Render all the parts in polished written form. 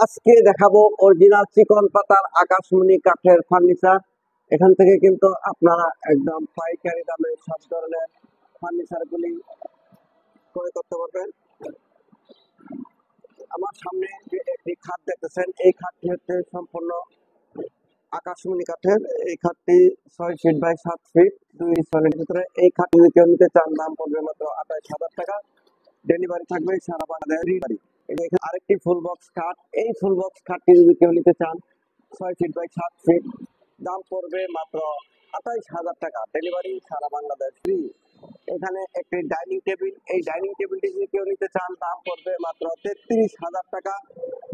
আজকে দেখাবো অরিজিনাল চিকন পাতার আকাশমণি কাঠের ফার্নিচার। এখান থেকে কিন্তু আপনারা একদম পাইকারি দামে সব ধরনের ফার্নিচার গুলি ক্রয় করতে পারবেন। আমার সামনে যে একটি খাট দেখতেছেন, এই খাটটি হচ্ছে সম্পূর্ণ আকাশমণি কাঠের। এই খাটটি 6 ফিট বাই 7 ফিট 2 ইঞ্চের ভিতরে। এই খাটটি যদি কেউ নিতে চান, দাম পড়বে মাত্র 28,000 টাকা। ডেলিভারি থাকবে সারা বাংলাদেশ। আরেকটি ফুল বক্স খাট, এই ফুল বক্স খাটটি যদি কেউ নিতে চান 6 ফিট বাই 7 ফিট, দাম পড়বে মাত্র 28,000 টাকা। ডেলিভারি সারা বাংলাদেশ ফ্রি। এখানে একটি ডাইনিং টেবিল, এই ডাইনিং টেবিলটি যদি কেউ নিতে চান, দাম পড়বে মাত্র 33,000 টাকা।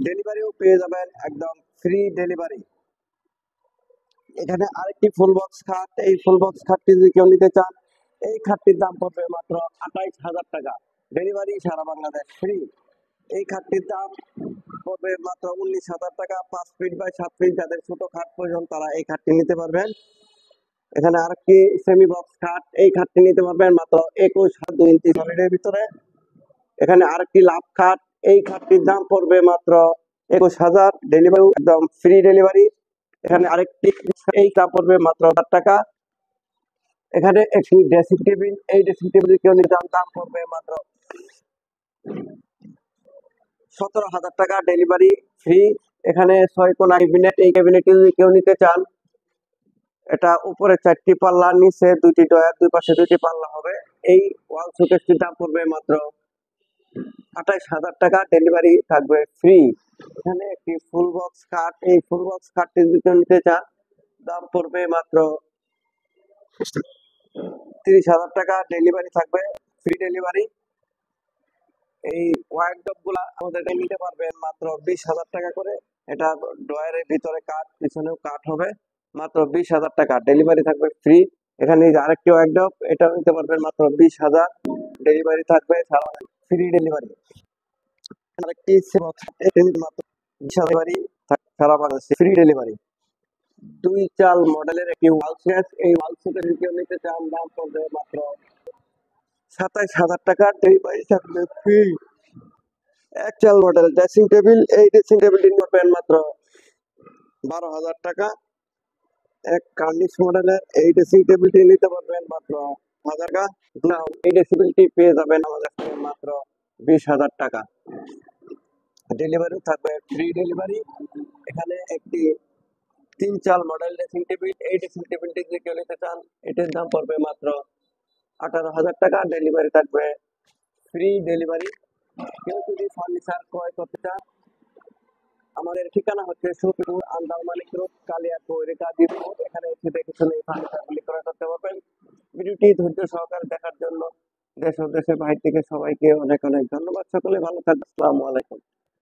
ডেলিভারিও পেয়ে যাবেন একদম ফ্রি ডেলিভারি। এখানে আরেকটি ফুল বক্স খাট, এই ফুল বক্স খাটটি যদি কেউ নিতে চান, এই খাটটির দাম পড়বে মাত্র 28,000 টাকা। ডেলিভারি সারা বাংলাদেশ ফ্রি। এই খাটটির দাম পড়বে মাত্র 19,000 টাকা। 5 ফিট বাই 7 ফিট যাদের ছোট খাট প্রয়োজন, তারা এই খাটটি নিতে পারবেন। এখানে আরেকটি সেমি বক্স খাট, এই খাটটি নিতে পারবেন মাত্র 21.2 ইঞ্চি সলিডের ভিতরে। এখানে আরেকটি লাভ খাট, এই খাটটির দাম পড়বে মাত্র 21,000। ডেলিভারি একদম ফ্রি ডেলিভারি। এখানে আরেকটি, এই দাম পড়বে মাত্র 1,000 টাকা। এখানে একটি ড্রেসিং টেবিল, এই ড্রেসিং টেবিল কেউ নিতে চান, দাম পড়বে মাত্র 17,000 টাকা। Delivery free. এখানে 6 কোণা ক্যাবিনেট, এই ক্যাবিনেটটি যদি কেউ নিতে চান, এটা উপরে 4টি পাল্লা, নিচে 2টি ডয়ার, দুই পাশে 2টি পাল্লা হবে। এই ওয়াল শোকেসটির দাম পড়বে মাত্র 28,000 টাকা। ডেলিভারি থাকবে ফ্রি। এখানে একটি ফুল বক্স খাট, এই ফুল বক্স খাটটি যদি কেউ নিতে চান, দাম পড়বে মাত্র 30,000 টাকা। ডেলিভারি থাকবে ফ্রি ডেলিভারি। এই ওয়ার্কড্রপ গুলা আমাদের নিতে পারবেন মাত্র 20,000 টাকা করে। এটা ড্রয়ারের ভিতরে কাঠ, পিছনেও কাঠ হবে। মাত্র 20,000 টাকা। ডেলিভারি থাকবে ফ্রি। এখানে আরেকটি ওয়ার্কড্রপ, এটা নিতে পারবেন মাত্র 20,000। ডেলিভারি থাকবে ফ্রি ডেলিভারি। আরেকটি মাত্র 20,000। ডেলিভারি সারা বাংলাদেশে ফ্রি ডেলিভারি। 2 চাল মডেলের একটি ওয়াল সেট, এই ওয়াল সেটের কেউ নিতে চান, দাম পড়বে মাত্র 27,000 টাকা। ডেলিভারি থাকবে ফ্রি। 1 চাল মডেল ড্রেসিং টেবিল, এই ড্রেসিং টেবিলটি পাবেন মাত্র 12,000 টাকা। এক কার্নিশ মডেলের এই ড্রেসিং টেবিলটি নিতে পারবেন মাত্র 1,000 টাকা। এই ড্রেসিং টেবিলটি পেয়ে যাবেন আমাদের কাছে মাত্র 20,000 টাকা। ডেলিভারি থাকবে ফ্রি ডেলিভারি। এখানে একটি 3 চাল মডেল ড্রেসিং টেবিল, এই ড্রেসিং টেবিলটি যদি কেউ নিতে চান, এটির দাম পড়বে মাত্র 18,000 টাকা। ডেলিভারি থাকবে ফ্রি ডেলিভারি। কেউ যদি ফার্নিচার ক্রয় করতে চান, আমাদের ঠিকানা হচ্ছে সফিপুর আন্দারমানিক রোড, কালিয়াকৈর গাজীপুর। এখানে এসে দেখে শুনে এই ফার্নিচারগুলি ক্রয় করতে পারবেন। ভিডিওটি ধৈর্য সহকারে দেখার জন্য দেশ ও দেশের বাইরে থেকে সবাইকে অনেক অনেক ধন্যবাদ। সকলে ভালো থাকবেন। আসসালামু আলাইকুম।